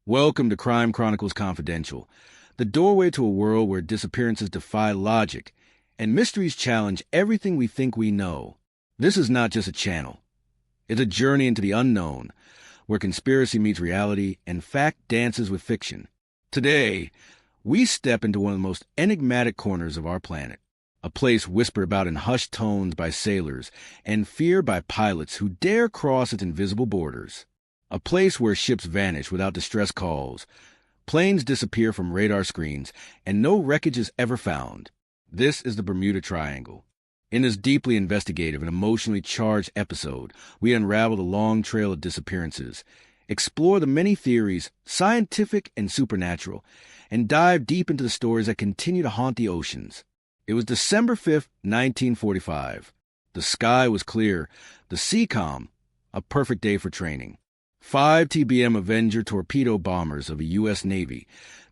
Welcome to Crime Chronicles Confidential, the doorway to a world where disappearances defy logic and mysteries challenge everything we think we know. This is not just a channel. It's a journey into the unknown, where conspiracy meets reality and fact dances with fiction. Today, we step into one of the most enigmatic corners of our planet, a place whispered about in hushed tones by sailors and feared by pilots who dare cross its invisible borders. A place where ships vanish without distress calls, planes disappear from radar screens, and no wreckage is ever found. This is the Bermuda Triangle. In this deeply investigative and emotionally charged episode, we unravel the long trail of disappearances, explore the many theories, scientific and supernatural, and dive deep into the stories that continue to haunt the oceans. It was December 5th, 1945. The sky was clear, the sea calm, a perfect day for training. 5 TBM Avenger torpedo bombers of the U.S. Navy,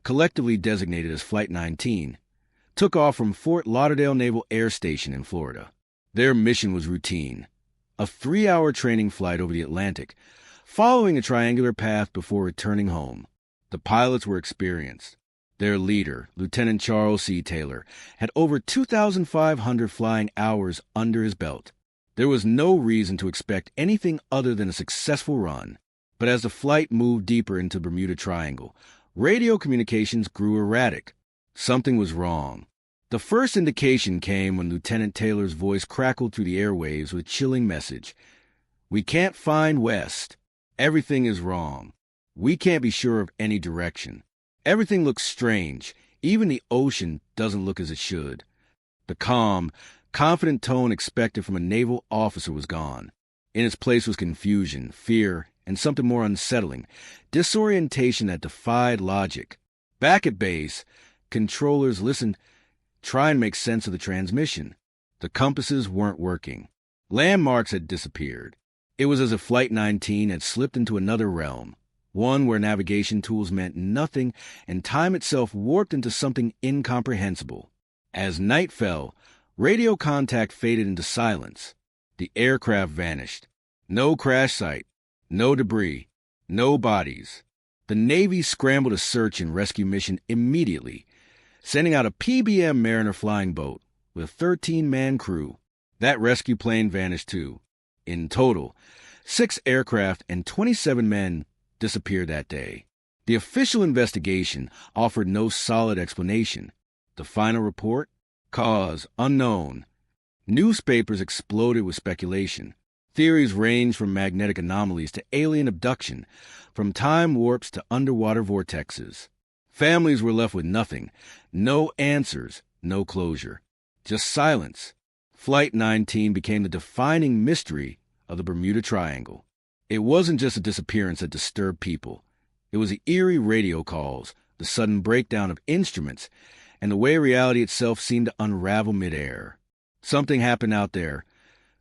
collectively designated as Flight 19, took off from Fort Lauderdale Naval Air Station in Florida. Their mission was routine, a 3-hour training flight over the Atlantic, following a triangular path before returning home. The pilots were experienced. Their leader, Lieutenant Charles C. Taylor, had over 2,500 flying hours under his belt. There was no reason to expect anything other than a successful run. But as the flight moved deeper into the Bermuda Triangle, radio communications grew erratic. Something was wrong. The first indication came when Lieutenant Taylor's voice crackled through the airwaves with a chilling message. "We can't find west. Everything is wrong. We can't be sure of any direction. Everything looks strange. Even the ocean doesn't look as it should." The calm, confident tone expected from a naval officer was gone. In its place was confusion, fear, and something more unsettling, disorientation that defied logic. Back at base, controllers listened, try and make sense of the transmission. The compasses weren't working. Landmarks had disappeared. It was as if Flight 19 had slipped into another realm, one where navigation tools meant nothing and time itself warped into something incomprehensible. As night fell, radio contact faded into silence. The aircraft vanished. No crash site. No debris, no bodies. The Navy scrambled a search and rescue mission immediately, sending out a PBM Mariner flying boat with a 13-man crew. That rescue plane vanished too. In total, 6 aircraft and 27 men disappeared that day. The official investigation offered no solid explanation. The final report? Cause unknown. Newspapers exploded with speculation. Theories ranged from magnetic anomalies to alien abduction, from time warps to underwater vortexes. Families were left with nothing, no answers, no closure, just silence. Flight 19 became the defining mystery of the Bermuda Triangle. It wasn't just a disappearance that disturbed people. It was the eerie radio calls, the sudden breakdown of instruments, and the way reality itself seemed to unravel midair. Something happened out there.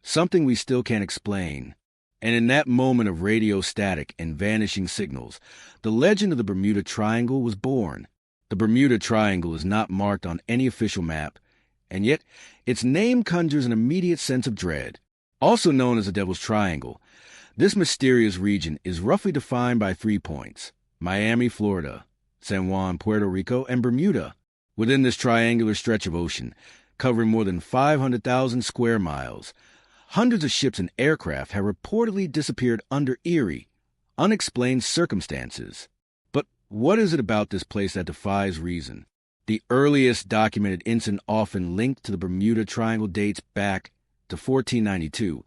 Something we still can't explain. And in that moment of radio static and vanishing signals, the legend of the Bermuda Triangle was born. The Bermuda Triangle is not marked on any official map, and yet its name conjures an immediate sense of dread. Also known as the Devil's Triangle, this mysterious region is roughly defined by 3 points: Miami, Florida, San Juan, Puerto Rico, and Bermuda. Within this triangular stretch of ocean, covering more than 500,000 square miles, hundreds of ships and aircraft have reportedly disappeared under eerie, unexplained circumstances. But what is it about this place that defies reason? The earliest documented incident often linked to the Bermuda Triangle dates back to 1492,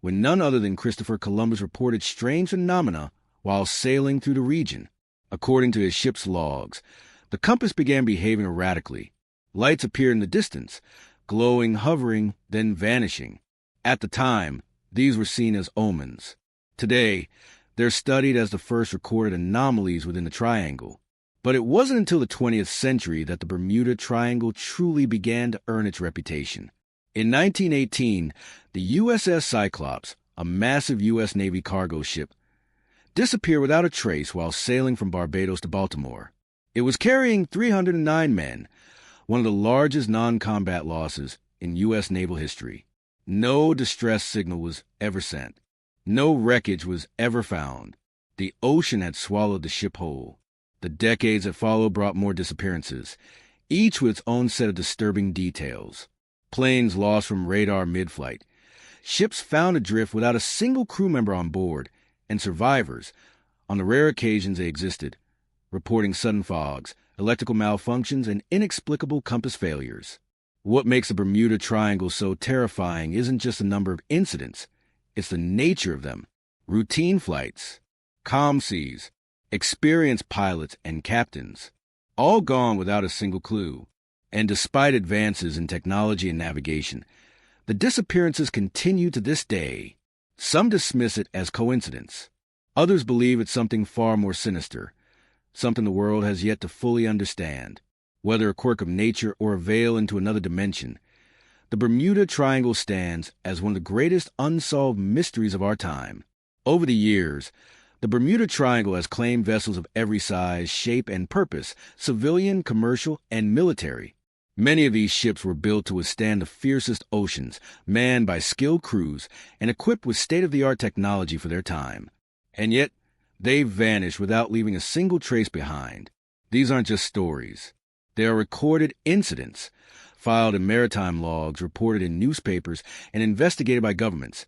when none other than Christopher Columbus reported strange phenomena while sailing through the region. According to his ship's logs, the compass began behaving erratically. Lights appeared in the distance, glowing, hovering, then vanishing. At the time, these were seen as omens. Today, they're studied as the first recorded anomalies within the triangle. But it wasn't until the 20th century that the Bermuda Triangle truly began to earn its reputation. In 1918, the USS Cyclops, a massive U.S. Navy cargo ship, disappeared without a trace while sailing from Barbados to Baltimore. It was carrying 309 men, one of the largest non-combat losses in U.S. naval history. No distress signal was ever sent. No wreckage was ever found. The ocean had swallowed the ship whole. The decades that followed brought more disappearances, each with its own set of disturbing details. Planes lost from radar mid-flight, ships found adrift without a single crew member on board, and survivors, on the rare occasions they existed, reporting sudden fogs, electrical malfunctions, and inexplicable compass failures. What makes the Bermuda Triangle so terrifying isn't just the number of incidents, it's the nature of them. Routine flights, calm seas, experienced pilots and captains, all gone without a single clue. And despite advances in technology and navigation, the disappearances continue to this day. Some dismiss it as coincidence. Others believe it's something far more sinister, something the world has yet to fully understand. Whether a quirk of nature or a veil into another dimension, the Bermuda Triangle stands as one of the greatest unsolved mysteries of our time. Over the years, the Bermuda Triangle has claimed vessels of every size, shape, and purpose, civilian, commercial, and military. Many of these ships were built to withstand the fiercest oceans, manned by skilled crews, and equipped with state-of-the-art technology for their time. And yet, they've vanished without leaving a single trace behind. These aren't just stories. They are recorded incidents, filed in maritime logs, reported in newspapers, and investigated by governments,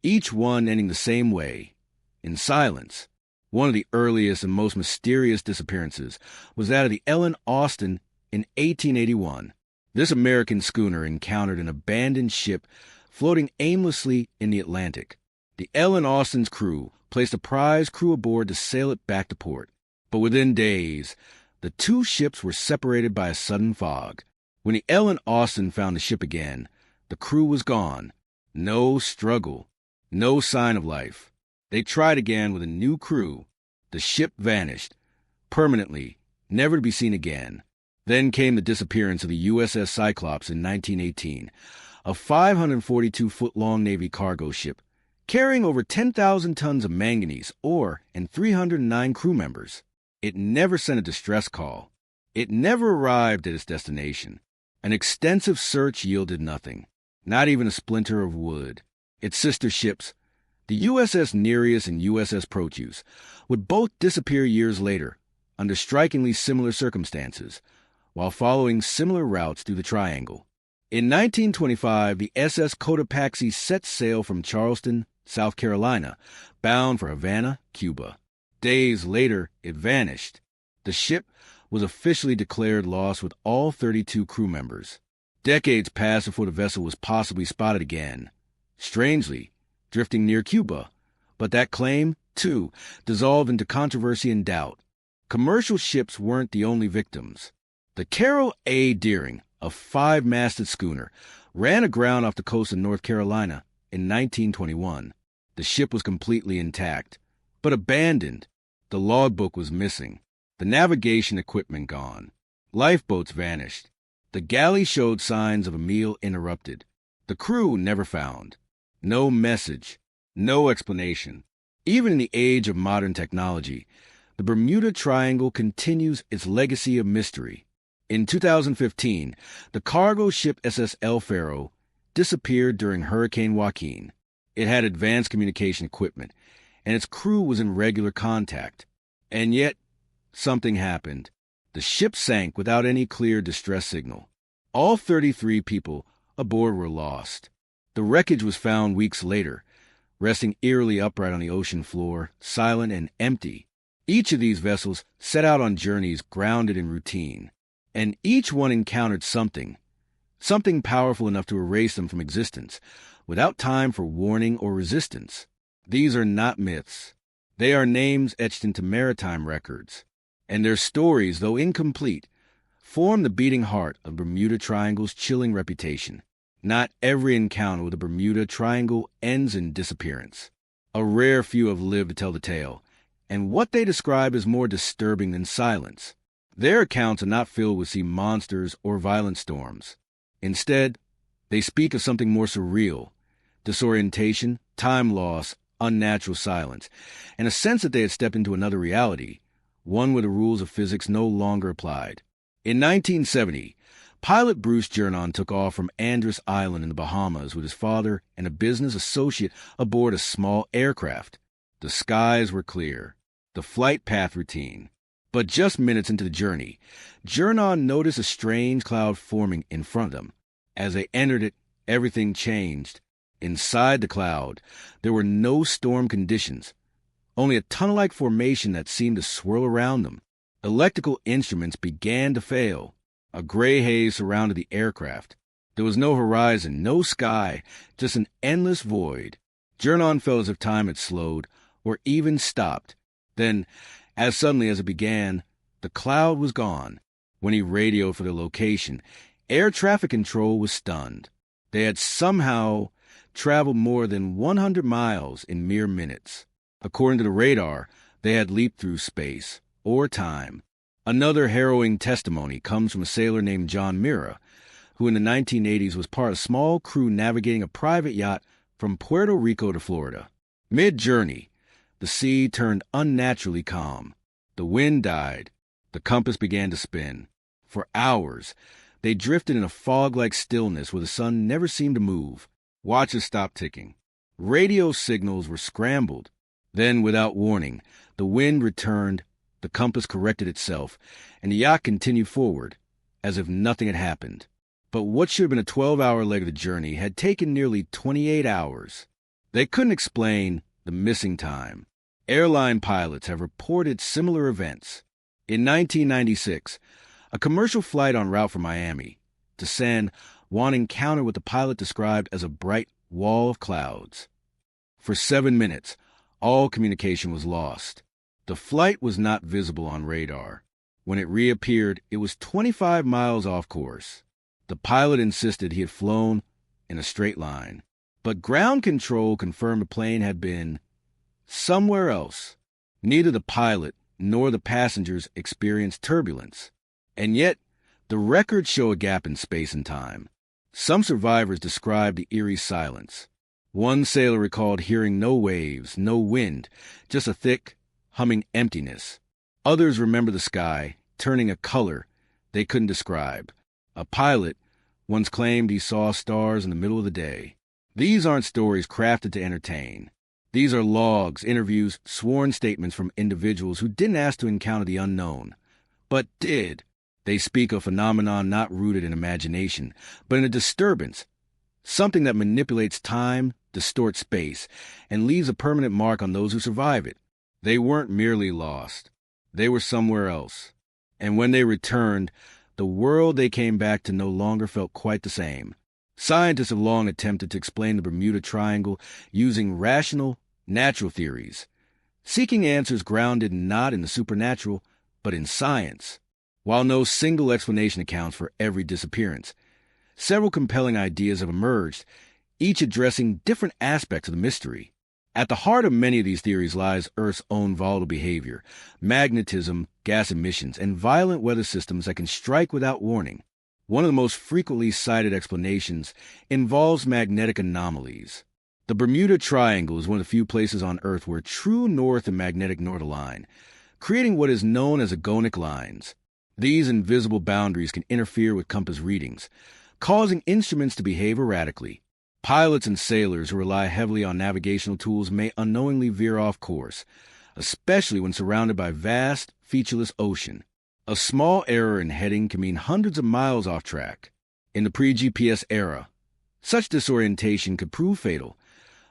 each one ending the same way, in silence. One of the earliest and most mysterious disappearances was that of the Ellen Austin in 1881. This American schooner encountered an abandoned ship floating aimlessly in the Atlantic. The Ellen Austin's crew placed a prize crew aboard to sail it back to port. But within days, the two ships were separated by a sudden fog. When the Ellen Austin found the ship again, the crew was gone. No struggle, no sign of life. They tried again with a new crew. The ship vanished, permanently, never to be seen again. Then came the disappearance of the USS Cyclops in 1918, a 542-foot-long Navy cargo ship, carrying over 10,000 tons of manganese ore and 309 crew members. It never sent a distress call. It never arrived at its destination. An extensive search yielded nothing, not even a splinter of wood. Its sister ships, the USS Nereus and USS Proteus, would both disappear years later, under strikingly similar circumstances, while following similar routes through the Triangle. In 1925, the SS Cotopaxi set sail from Charleston, South Carolina, bound for Havana, Cuba. Days later, it vanished. The ship was officially declared lost with all 32 crew members. Decades passed before the vessel was possibly spotted again, strangely, drifting near Cuba. But that claim, too, dissolved into controversy and doubt. Commercial ships weren't the only victims. The Carroll A. Deering, a 5-masted schooner, ran aground off the coast of North Carolina in 1921. The ship was completely intact, but abandoned. The logbook was missing. The navigation equipment gone. Lifeboats vanished. The galley showed signs of a meal interrupted. The crew never found. No message. No explanation. Even in the age of modern technology, the Bermuda Triangle continues its legacy of mystery. In 2015, the cargo ship SS El Faro disappeared during Hurricane Joaquin. It had advanced communication equipment, and its crew was in regular contact. And yet, something happened. The ship sank without any clear distress signal. All 33 people aboard were lost. The wreckage was found weeks later, resting eerily upright on the ocean floor, silent and empty. Each of these vessels set out on journeys grounded in routine, and each one encountered something powerful enough to erase them from existence, without time for warning or resistance. These are not myths. They are names etched into maritime records, and their stories, though incomplete, form the beating heart of Bermuda Triangle's chilling reputation. Not every encounter with the Bermuda Triangle ends in disappearance. A rare few have lived to tell the tale, and what they describe is more disturbing than silence. Their accounts are not filled with sea monsters or violent storms. Instead, they speak of something more surreal: disorientation, time loss, unnatural silence, and a sense that they had stepped into another reality, one where the rules of physics no longer applied. In 1970, pilot Bruce Jernon took off from Andros Island in the Bahamas with his father and a business associate aboard a small aircraft. The skies were clear, the flight path routine. But just minutes into the journey, Jurnon noticed a strange cloud forming in front of them. As they entered it, everything changed. Inside the cloud, there were no storm conditions, only a tunnel-like formation that seemed to swirl around them. Electrical instruments began to fail. A gray haze surrounded the aircraft. There was no horizon, no sky, just an endless void. Jurnon felt as if time had slowed, or even stopped. Then, as suddenly as it began, the cloud was gone. When he radioed for the location, air traffic control was stunned. They had somehow traveled more than 100 miles in mere minutes. According to the radar, they had leaped through space, or time. Another harrowing testimony comes from a sailor named John Mira, who in the 1980s was part of a small crew navigating a private yacht from Puerto Rico to Florida. Mid-journey, the sea turned unnaturally calm. The wind died. The compass began to spin. For hours, they drifted in a fog-like stillness where the sun never seemed to move. Watches stopped ticking. Radio signals were scrambled. Then, without warning, the wind returned, the compass corrected itself, and the yacht continued forward, as if nothing had happened. But what should have been a 12-hour leg of the journey had taken nearly 28 hours. They couldn't explain the missing time. Airline pilots have reported similar events. In 1996, a commercial flight en route from Miami to San Juan encountered what the pilot described as a bright wall of clouds. For 7 minutes, all communication was lost. The flight was not visible on radar. When it reappeared, it was 25 miles off course. The pilot insisted he had flown in a straight line, but ground control confirmed the plane had been somewhere else. Neither the pilot nor the passengers experienced turbulence. And yet, the records show a gap in space and time. Some survivors described the eerie silence. One sailor recalled hearing no waves, no wind, just a thick, humming emptiness. Others remember the sky turning a color they couldn't describe. A pilot once claimed he saw stars in the middle of the day. These aren't stories crafted to entertain. These are logs, interviews, sworn statements from individuals who didn't ask to encounter the unknown, but did. They speak of phenomenon not rooted in imagination, but in a disturbance, something that manipulates time, distorts space, and leaves a permanent mark on those who survive it. They weren't merely lost. They were somewhere else. And when they returned, the world they came back to no longer felt quite the same. Scientists have long attempted to explain the Bermuda Triangle using rational, natural theories, seeking answers grounded not in the supernatural, but in science. While no single explanation accounts for every disappearance, several compelling ideas have emerged, each addressing different aspects of the mystery. At the heart of many of these theories lies Earth's own volatile behavior, magnetism, gas emissions, and violent weather systems that can strike without warning. One of the most frequently cited explanations involves magnetic anomalies. The Bermuda Triangle is one of the few places on Earth where true north and magnetic north align, creating what is known as agonic lines. These invisible boundaries can interfere with compass readings, causing instruments to behave erratically. Pilots and sailors who rely heavily on navigational tools may unknowingly veer off course, especially when surrounded by vast, featureless ocean. A small error in heading can mean hundreds of miles off track. In the pre-GPS era, such disorientation could prove fatal,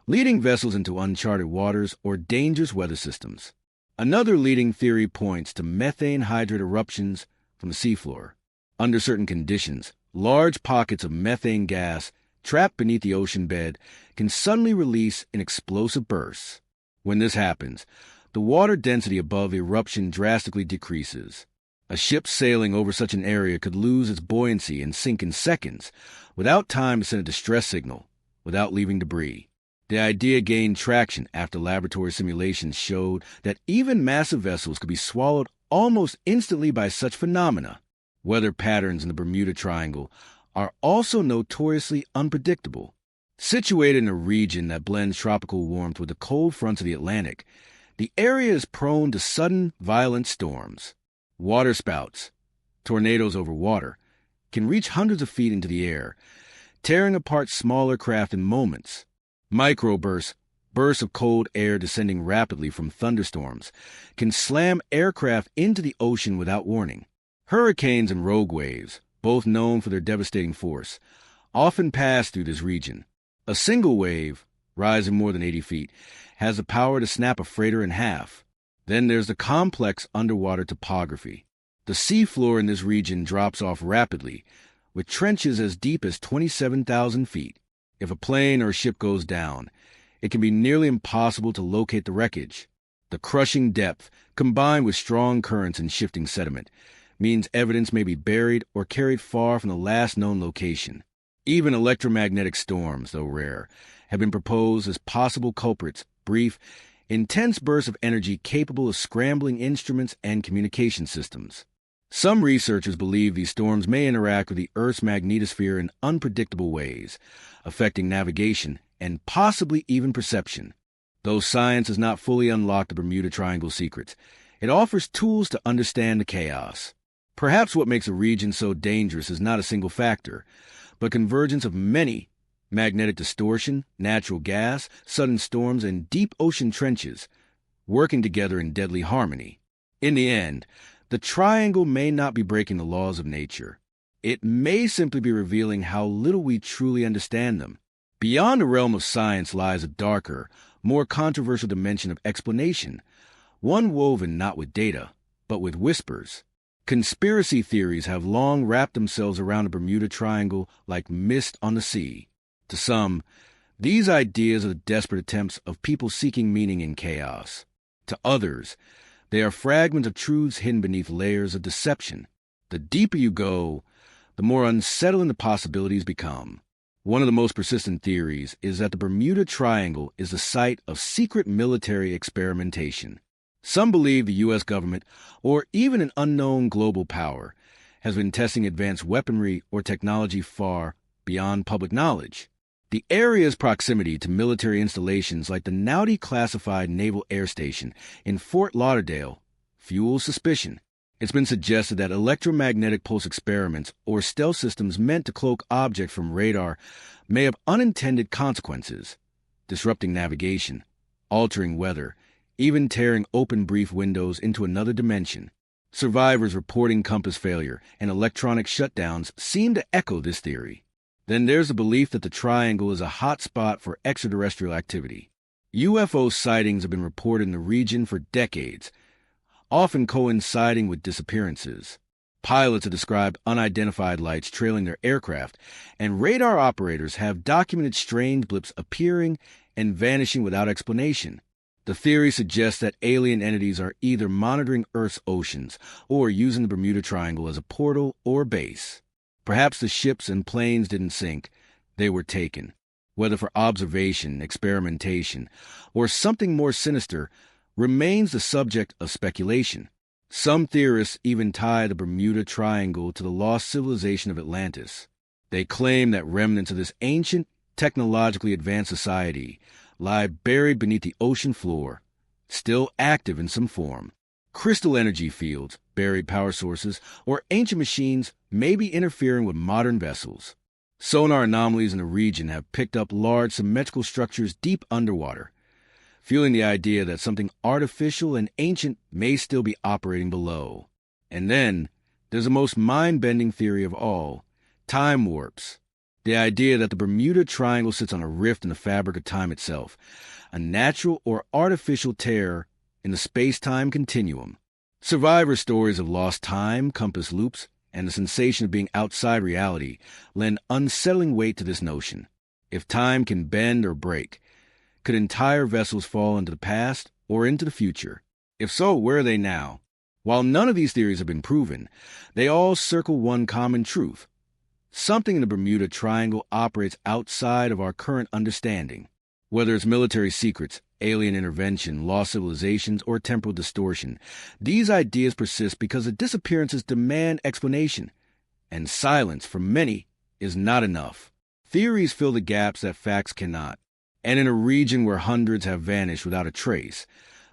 leading vessels into uncharted waters or dangerous weather systems. Another leading theory points to methane hydrate eruptions from the seafloor. Under certain conditions, large pockets of methane gas trapped beneath the ocean bed can suddenly release in explosive bursts. When this happens, the water density above the eruption drastically decreases. A ship sailing over such an area could lose its buoyancy and sink in seconds, without time to send a distress signal, without leaving debris. The idea gained traction after laboratory simulations showed that even massive vessels could be swallowed almost instantly by such phenomena. Weather patterns in the Bermuda Triangle are also notoriously unpredictable. Situated in a region that blends tropical warmth with the cold fronts of the Atlantic, the area is prone to sudden, violent storms. Waterspouts, tornadoes over water, can reach hundreds of feet into the air, tearing apart smaller craft in moments. Microbursts Bursts of cold air descending rapidly from thunderstorms can slam aircraft into the ocean without warning. Hurricanes and rogue waves, both known for their devastating force, often pass through this region. A single wave, rising more than 80 feet, has the power to snap a freighter in half. Then there's the complex underwater topography. The seafloor in this region drops off rapidly, with trenches as deep as 27,000 feet. If a plane or ship goes down, it can be nearly impossible to locate the wreckage. The crushing depth, combined with strong currents and shifting sediment, means evidence may be buried or carried far from the last known location. Even electromagnetic storms, though rare, have been proposed as possible culprits, brief, intense bursts of energy capable of scrambling instruments and communication systems. Some researchers believe these storms may interact with the Earth's magnetosphere in unpredictable ways, affecting navigation and possibly even perception. Though science has not fully unlocked the Bermuda Triangle secrets, it offers tools to understand the chaos. Perhaps what makes a region so dangerous is not a single factor, but convergence of many: magnetic distortion, natural gas, sudden storms, and deep ocean trenches, working together in deadly harmony. In the end, the triangle may not be breaking the laws of nature. It may simply be revealing how little we truly understand them. Beyond the realm of science lies a darker, more controversial dimension of explanation, one woven not with data, but with whispers. Conspiracy theories have long wrapped themselves around the Bermuda Triangle like mist on the sea. To some, these ideas are the desperate attempts of people seeking meaning in chaos. To others, they are fragments of truths hidden beneath layers of deception. The deeper you go, the more unsettling the possibilities become. One of the most persistent theories is that the Bermuda Triangle is the site of secret military experimentation. Some believe the U.S. government, or even an unknown global power, has been testing advanced weaponry or technology far beyond public knowledge. The area's proximity to military installations like the now declassified Naval Air Station in Fort Lauderdale fuels suspicion. It's been suggested that electromagnetic pulse experiments or stealth systems meant to cloak objects from radar may have unintended consequences, disrupting navigation, altering weather, even tearing open brief windows into another dimension. Survivors reporting compass failure and electronic shutdowns seem to echo this theory. Then there's the belief that the triangle is a hot spot for extraterrestrial activity. UFO sightings have been reported in the region for decades, often coinciding with disappearances. Pilots have described unidentified lights trailing their aircraft, and radar operators have documented strange blips appearing and vanishing without explanation. The theory suggests that alien entities are either monitoring Earth's oceans or using the Bermuda Triangle as a portal or base. Perhaps the ships and planes didn't sink, they were taken. Whether for observation, experimentation, or something more sinister, remains the subject of speculation. Some theorists even tie the Bermuda Triangle to the lost civilization of Atlantis. They claim that remnants of this ancient, technologically advanced society lie buried beneath the ocean floor, still active in some form. Crystal energy fields, buried power sources, or ancient machines may be interfering with modern vessels. Sonar anomalies in the region have picked up large symmetrical structures deep underwater, fueling the idea that something artificial and ancient may still be operating below. And then, there's the most mind-bending theory of all: time warps. The idea that the Bermuda Triangle sits on a rift in the fabric of time itself, a natural or artificial tear in the space-time continuum. Survivor stories of lost time, compass loops, and the sensation of being outside reality lend unsettling weight to this notion. If time can bend or break, could entire vessels fall into the past or into the future? If so, where are they now? While none of these theories have been proven, they all circle one common truth: something in the Bermuda Triangle operates outside of our current understanding. Whether it's military secrets, alien intervention, lost civilizations, or temporal distortion, these ideas persist because the disappearances demand explanation, and silence, for many, is not enough. Theories fill the gaps that facts cannot, and in a region where hundreds have vanished without a trace,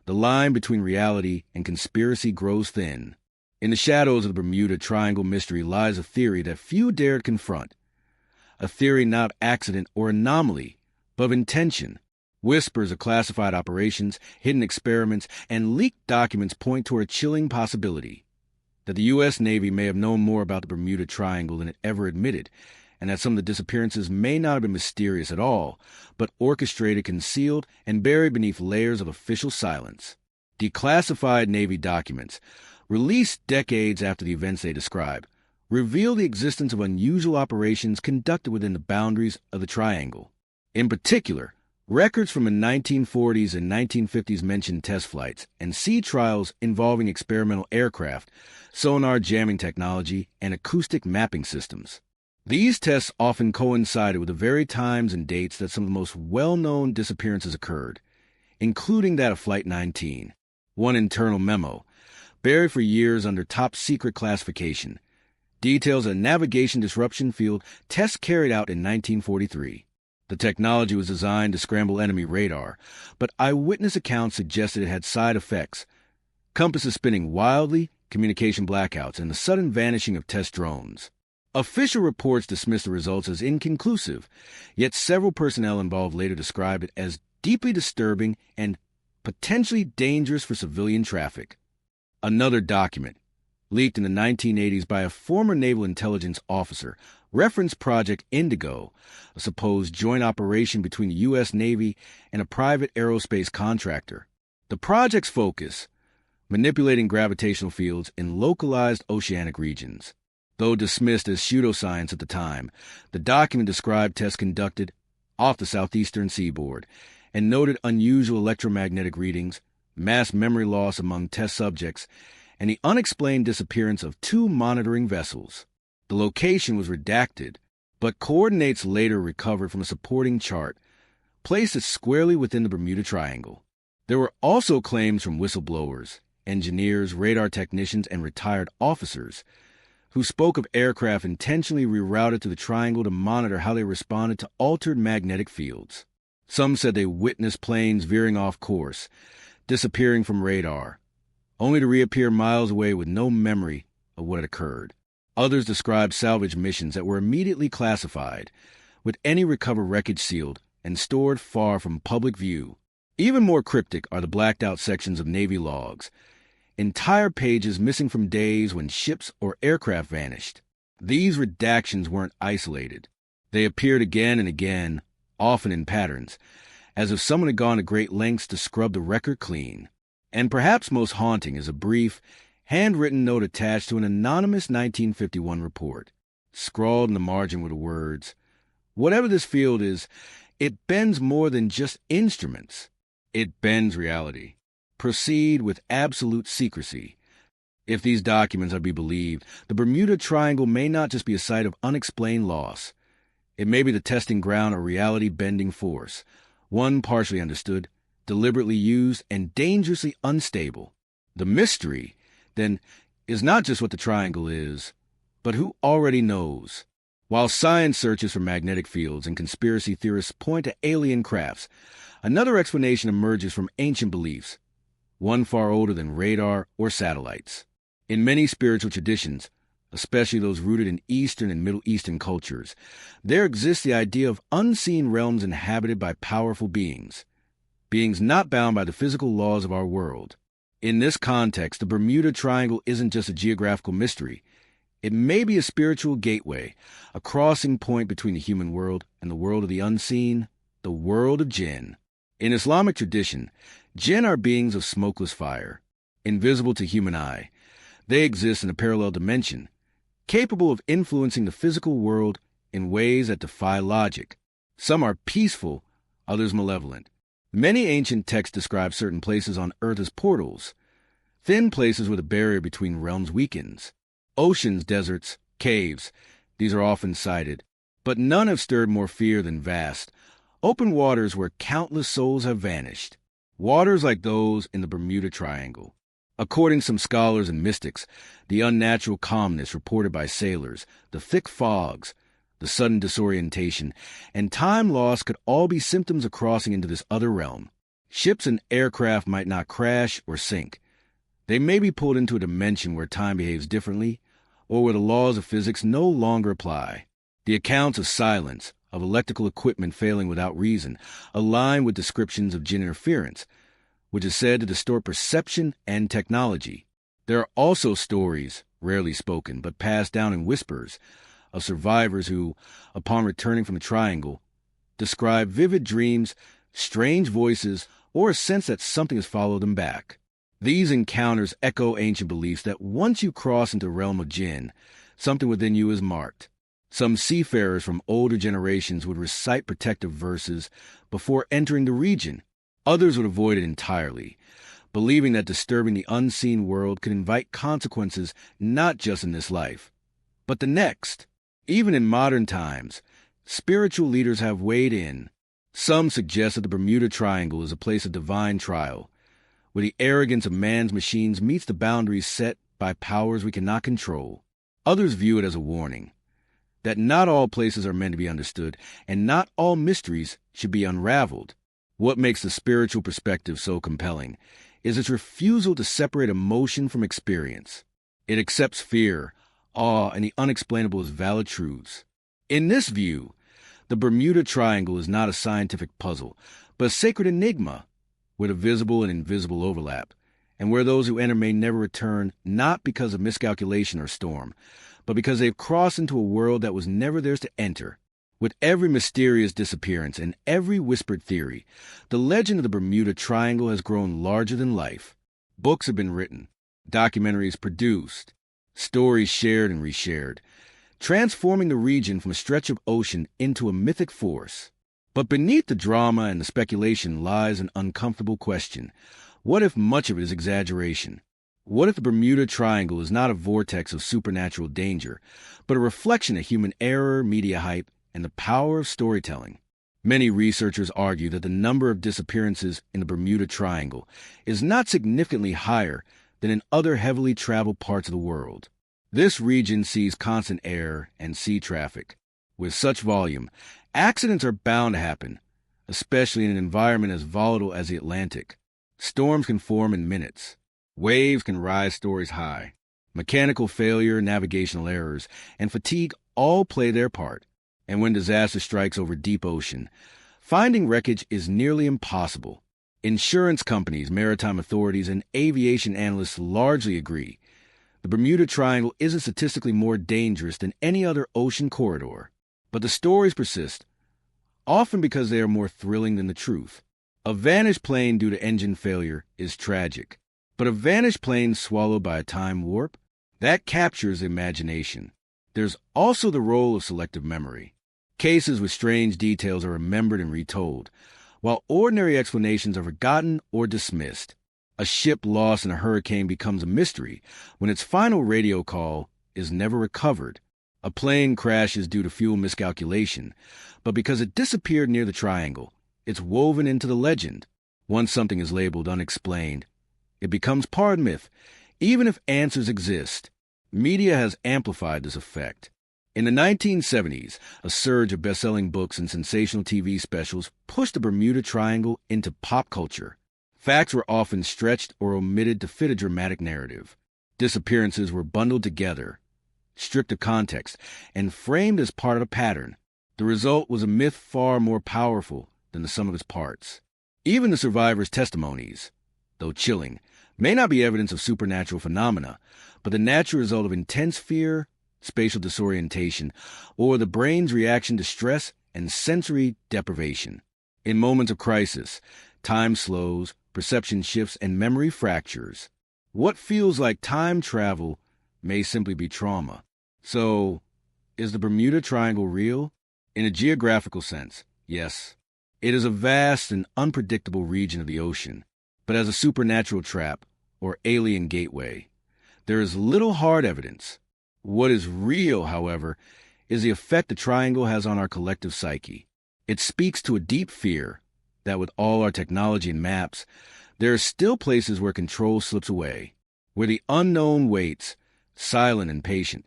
the line between reality and conspiracy grows thin. In the shadows of the Bermuda Triangle mystery lies a theory that few dared confront, a theory not of accident or anomaly, but of intention. Whispers of classified operations, hidden experiments, and leaked documents point toward a chilling possibility that the U.S. Navy may have known more about the Bermuda Triangle than it ever admitted, and that some of the disappearances may not have been mysterious at all, but orchestrated, concealed, and buried beneath layers of official silence. Declassified Navy documents, released decades after the events they describe, reveal the existence of unusual operations conducted within the boundaries of the Triangle. In particular, records from the 1940s and 1950s mention test flights and sea trials involving experimental aircraft, sonar jamming technology, and acoustic mapping systems. These tests often coincided with the very times and dates that some of the most well-known disappearances occurred, including that of Flight 19. One internal memo, buried for years under top-secret classification, details a navigation disruption field test carried out in 1943. The technology was designed to scramble enemy radar, but eyewitness accounts suggested it had side effects: compasses spinning wildly, communication blackouts, and the sudden vanishing of test drones. Official reports dismissed the results as inconclusive, yet several personnel involved later described it as deeply disturbing and potentially dangerous for civilian traffic. Another document, leaked in the 1980s by a former naval intelligence officer, referenced Project Indigo, a supposed joint operation between the U.S. Navy and a private aerospace contractor. The project's focus: manipulating gravitational fields in localized oceanic regions. Though dismissed as pseudoscience at the time, the document described tests conducted off the southeastern seaboard and noted unusual electromagnetic readings, mass memory loss among test subjects, and the unexplained disappearance of 2 monitoring vessels. The location was redacted, but coordinates later recovered from a supporting chart placed it squarely within the Bermuda Triangle. There were also claims from whistleblowers, engineers, radar technicians, and retired officers who spoke of aircraft intentionally rerouted to the Triangle to monitor how they responded to altered magnetic fields. Some said they witnessed planes veering off course, disappearing from radar, only to reappear miles away with no memory of what had occurred. Others described salvage missions that were immediately classified, with any recovered wreckage sealed and stored far from public view. Even more cryptic are the blacked-out sections of Navy logs, entire pages missing from days when ships or aircraft vanished. These redactions weren't isolated. They appeared again and again, often in patterns, as if someone had gone to great lengths to scrub the record clean. And perhaps most haunting is a brief, handwritten note attached to an anonymous 1951 report, scrawled in the margin with the words, "Whatever this field is, it bends more than just instruments. It bends reality. Proceed with absolute secrecy." If these documents are to be believed, the Bermuda Triangle may not just be a site of unexplained loss. It may be the testing ground of a reality-bending force, one partially understood, deliberately used, and dangerously unstable. The mystery, then, is not just what the Triangle is, but who already knows. While science searches for magnetic fields and conspiracy theorists point to alien crafts, another explanation emerges from ancient beliefs, one far older than radar or satellites. In many spiritual traditions, especially those rooted in Eastern and Middle Eastern cultures, there exists the idea of unseen realms inhabited by powerful beings not bound by the physical laws of our world. In this context, the Bermuda Triangle isn't just a geographical mystery. It may be a spiritual gateway, a crossing point between the human world and the world of the unseen, the world of Jinn. In Islamic tradition, Jinn are beings of smokeless fire, invisible to human eye. They exist in a parallel dimension, capable of influencing the physical world in ways that defy logic. Some are peaceful, others malevolent. Many ancient texts describe certain places on Earth as portals, thin places where the barrier between realms weakens. Oceans, deserts, caves, these are often cited, but none have stirred more fear than vast, open waters where countless souls have vanished. Waters like those in the Bermuda Triangle. According to some scholars and mystics, the unnatural calmness reported by sailors, the thick fogs, the sudden disorientation, and time lost could all be symptoms of crossing into this other realm. Ships and aircraft might not crash or sink. They may be pulled into a dimension where time behaves differently, or where the laws of physics no longer apply. The accounts of silence, of electrical equipment failing without reason, align with descriptions of Jinn interference, which is said to distort perception and technology. There are also stories, rarely spoken, but passed down in whispers, of survivors who, upon returning from the Triangle, describe vivid dreams, strange voices, or a sense that something has followed them back. These encounters echo ancient beliefs that once you cross into the realm of Jinn, something within you is marked. Some seafarers from older generations would recite protective verses before entering the region. Others would avoid it entirely, believing that disturbing the unseen world could invite consequences not just in this life, but the next. Even in modern times, spiritual leaders have weighed in. Some suggest that the Bermuda Triangle is a place of divine trial, where the arrogance of man's machines meets the boundaries set by powers we cannot control. Others view it as a warning that not all places are meant to be understood, and not all mysteries should be unraveled. What makes the spiritual perspective so compelling is its refusal to separate emotion from experience. It accepts fear, awe, and the unexplainable as valid truths. In this view, the Bermuda Triangle is not a scientific puzzle, but a sacred enigma, where the visible and invisible overlap, and where those who enter may never return, not because of miscalculation or storm, but because they've crossed into a world that was never theirs to enter. With every mysterious disappearance and every whispered theory, the legend of the Bermuda Triangle has grown larger than life. Books have been written, documentaries produced, stories shared and reshared, transforming the region from a stretch of ocean into a mythic force. But beneath the drama and the speculation lies an uncomfortable question. What if much of it is exaggeration? What if the Bermuda Triangle is not a vortex of supernatural danger, but a reflection of human error, media hype, and the power of storytelling? Many researchers argue that the number of disappearances in the Bermuda Triangle is not significantly higher than in other heavily traveled parts of the world. This region sees constant air and sea traffic. With such volume, accidents are bound to happen, especially in an environment as volatile as the Atlantic. Storms can form in minutes. Waves can rise stories high. Mechanical failure, navigational errors, and fatigue all play their part. And when disaster strikes over deep ocean, finding wreckage is nearly impossible. Insurance companies, maritime authorities, and aviation analysts largely agree. The Bermuda Triangle isn't statistically more dangerous than any other ocean corridor. But the stories persist, often because they are more thrilling than the truth. A vanished plane due to engine failure is tragic. But a vanished plane swallowed by a time warp? That captures the imagination. There's also the role of selective memory. Cases with strange details are remembered and retold, while ordinary explanations are forgotten or dismissed. A ship lost in a hurricane becomes a mystery when its final radio call is never recovered. A plane crashes due to fuel miscalculation, but because it disappeared near the Triangle, it's woven into the legend. Once something is labeled unexplained, it becomes part myth, even if answers exist. Media has amplified this effect. In the 1970s, a surge of best-selling books and sensational TV specials pushed the Bermuda Triangle into pop culture. Facts were often stretched or omitted to fit a dramatic narrative. Disappearances were bundled together, stripped of context, and framed as part of a pattern. The result was a myth far more powerful than the sum of its parts. Even the survivors' testimonies, though chilling, may not be evidence of supernatural phenomena, but the natural result of intense fear, spatial disorientation, or the brain's reaction to stress and sensory deprivation. In moments of crisis, time slows, perception shifts, and memory fractures. What feels like time travel may simply be trauma. So, is the Bermuda Triangle real? In a geographical sense, yes. It is a vast and unpredictable region of the ocean, but as a supernatural trap or alien gateway, there is little hard evidence. What is real, however, is the effect the Triangle has on our collective psyche. It speaks to a deep fear that with all our technology and maps, there are still places where control slips away, where the unknown waits, silent and patient,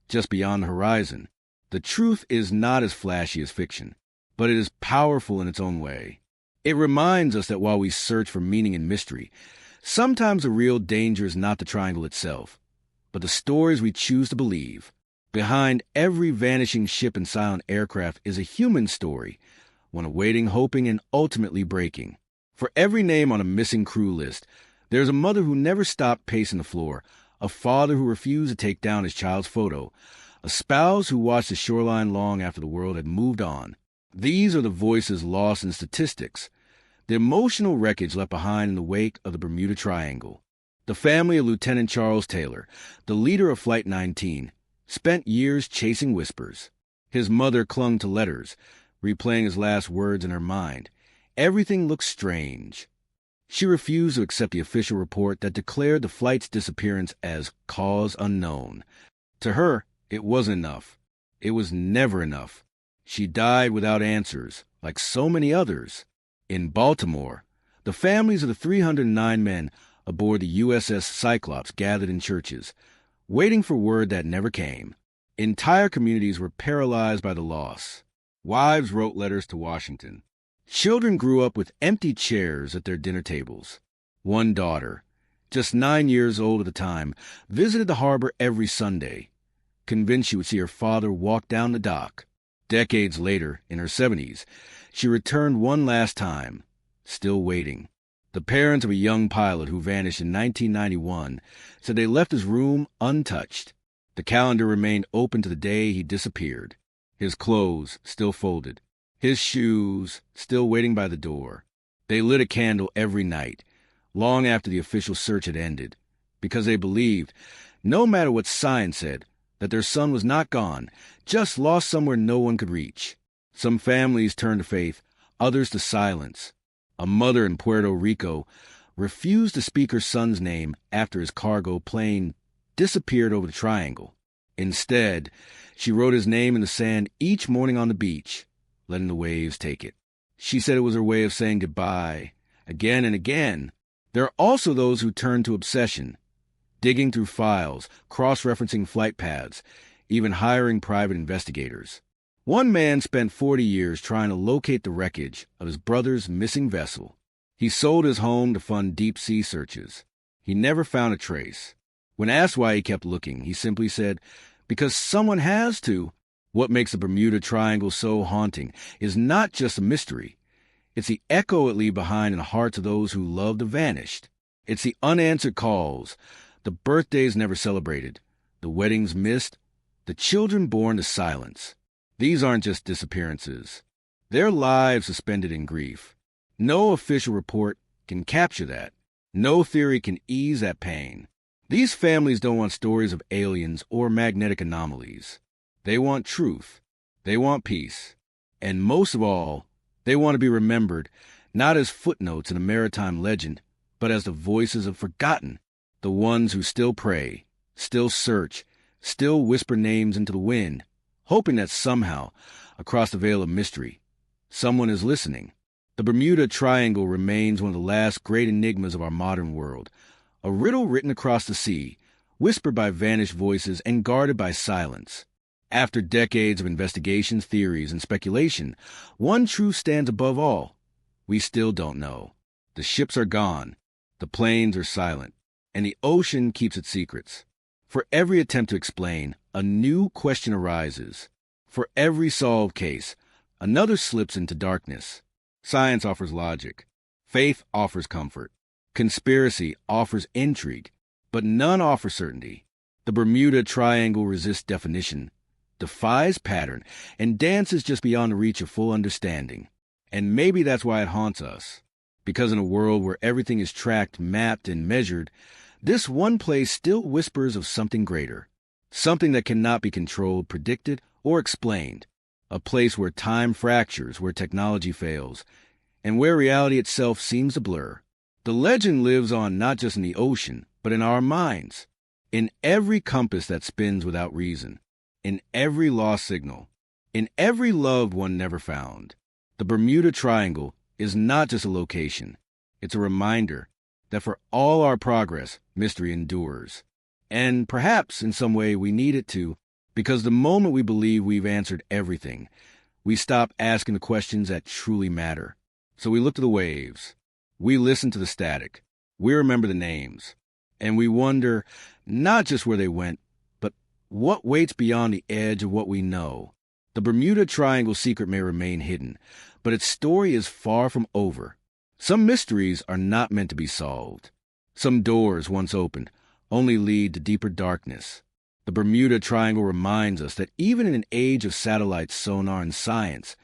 just beyond the horizon. The truth is not as flashy as fiction, but it is powerful in its own way. It reminds us that while we search for meaning and mystery, sometimes the real danger is not the Triangle itself, but the stories we choose to believe. Behind every vanishing ship and silent aircraft is a human story, one awaiting, hoping, and ultimately breaking. For every name on a missing crew list, there's a mother who never stopped pacing the floor, a father who refused to take down his child's photo, a spouse who watched the shoreline long after the world had moved on. These are the voices lost in statistics, the emotional wreckage left behind in the wake of the Bermuda Triangle. The family of Lieutenant Charles Taylor, the leader of Flight 19, spent years chasing whispers. His mother clung to letters, replaying his last words in her mind. Everything looked strange. She refused to accept the official report that declared the flight's disappearance as cause unknown. To her, it wasn't enough. It was never enough. She died without answers, like so many others. In Baltimore, the families of the 309 men aboard the USS Cyclops gathered in churches, waiting for word that never came. Entire communities were paralyzed by the loss. Wives wrote letters to Washington. Children grew up with empty chairs at their dinner tables. One daughter, just 9 years old at the time, visited the harbor every Sunday, convinced she would see her father walk down the dock. Decades later, in her 70s, she returned one last time, still waiting. The parents of a young pilot who vanished in 1991 said they left his room untouched. The calendar remained open to the day he disappeared. His clothes still folded. His shoes still waiting by the door. They lit a candle every night, long after the official search had ended, because they believed, no matter what science said, that their son was not gone, just lost somewhere no one could reach. Some families turned to faith, others to silence. A mother in Puerto Rico refused to speak her son's name after his cargo plane disappeared over the triangle. Instead, she wrote his name in the sand each morning on the beach, letting the waves take it. She said it was her way of saying goodbye, again and again. There are also those who turn to obsession, digging through files, cross-referencing flight paths, even hiring private investigators. One man spent 40 years trying to locate the wreckage of his brother's missing vessel. He sold his home to fund deep-sea searches. He never found a trace. When asked why he kept looking, he simply said, "Because someone has to." What makes the Bermuda Triangle so haunting is not just a mystery. It's the echo it leaves behind in the hearts of those who love the vanished. It's the unanswered calls, the birthdays never celebrated, the weddings missed, the children born to silence. These aren't just disappearances. They're lives suspended in grief. No official report can capture that. No theory can ease that pain. These families don't want stories of aliens or magnetic anomalies. They want truth. They want peace. And most of all, they want to be remembered not as footnotes in a maritime legend, but as the voices of forgotten, the ones who still pray, still search, still whisper names into the wind, hoping that somehow, across the veil of mystery, someone is listening. The Bermuda Triangle remains one of the last great enigmas of our modern world, a riddle written across the sea, whispered by vanished voices and guarded by silence. After decades of investigations, theories, and speculation, one truth stands above all. We still don't know. The ships are gone, the planes are silent, and the ocean keeps its secrets. For every attempt to explain, a new question arises. For every solved case, another slips into darkness. Science offers logic. Faith offers comfort. Conspiracy offers intrigue, but none offer certainty. The Bermuda Triangle resists definition, defies pattern, and dances just beyond the reach of full understanding. And maybe that's why it haunts us. Because in a world where everything is tracked, mapped, and measured, this one place still whispers of something greater. Something that cannot be controlled, predicted, or explained. A place where time fractures, where technology fails, and where reality itself seems to blur. The legend lives on not just in the ocean, but in our minds. In every compass that spins without reason. In every lost signal. In every loved one never found. The Bermuda Triangle is not just a location. It's a reminder that for all our progress, mystery endures. And perhaps in some way we need it to, because the moment we believe we've answered everything, we stop asking the questions that truly matter. So we look to the waves. We listen to the static. We remember the names. And we wonder not just where they went, but What waits beyond the edge of what we know? The Bermuda Triangle secret may remain hidden, but its story is far from over. Some mysteries are not meant to be solved. Some doors, once opened, only lead to deeper darkness. The Bermuda Triangle reminds us that even in an age of satellites, sonar, and science,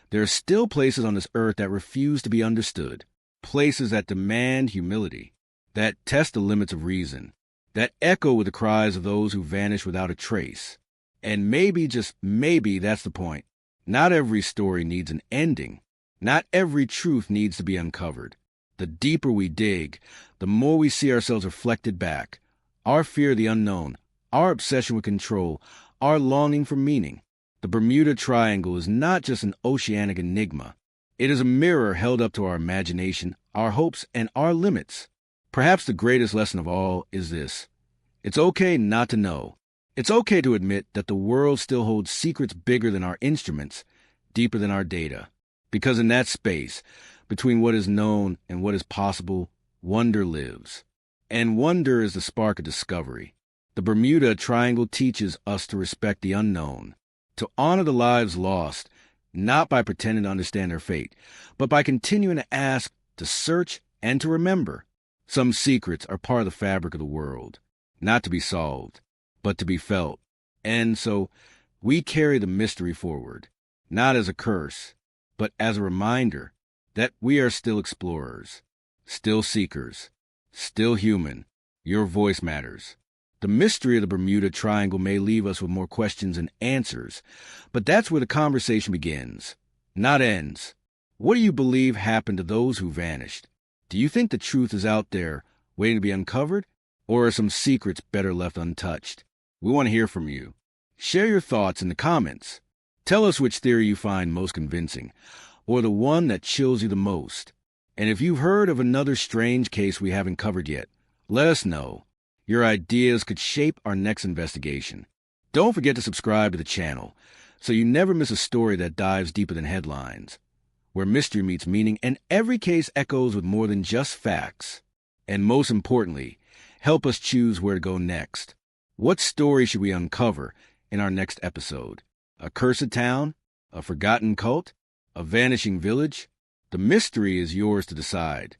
there are still places on this earth that refuse to be understood. Places that demand humility, that test the limits of reason, that echo with the cries of those who vanish without a trace. And maybe, just maybe, that's the point. Not every story needs an ending. Not every truth needs to be uncovered. The deeper we dig, the more we see ourselves reflected back. Our fear of the unknown, our obsession with control, our longing for meaning. The Bermuda Triangle is not just an oceanic enigma. It is a mirror held up to our imagination, our hopes, and our limits. Perhaps the greatest lesson of all is this. It's okay not to know. It's okay to admit that the world still holds secrets bigger than our instruments, deeper than our data. Because in that space, between what is known and what is possible, wonder lives. And wonder is the spark of discovery. The Bermuda Triangle teaches us to respect the unknown, to honor the lives lost, not by pretending to understand their fate, but by continuing to ask, to search, and to remember. Some secrets are part of the fabric of the world, not to be solved, but to be felt. And so, we carry the mystery forward, not as a curse, but as a reminder that we are still explorers, still seekers, still human. Your voice matters. The mystery of the Bermuda Triangle may leave us with more questions than answers, but that's where the conversation begins, not ends. What do you believe happened to those who vanished? Do you think the truth is out there, waiting to be uncovered? Or are some secrets better left untouched? We want to hear from you. Share your thoughts in the comments. Tell us which theory you find most convincing, or the one that chills you the most. And if you've heard of another strange case we haven't covered yet, let us know. Your ideas could shape our next investigation. Don't forget to subscribe to the channel so you never miss a story that dives deeper than headlines, where mystery meets meaning and every case echoes with more than just facts. And most importantly, help us choose where to go next. What story should we uncover in our next episode? A cursed town? A forgotten cult? A vanishing village? The mystery is yours to decide.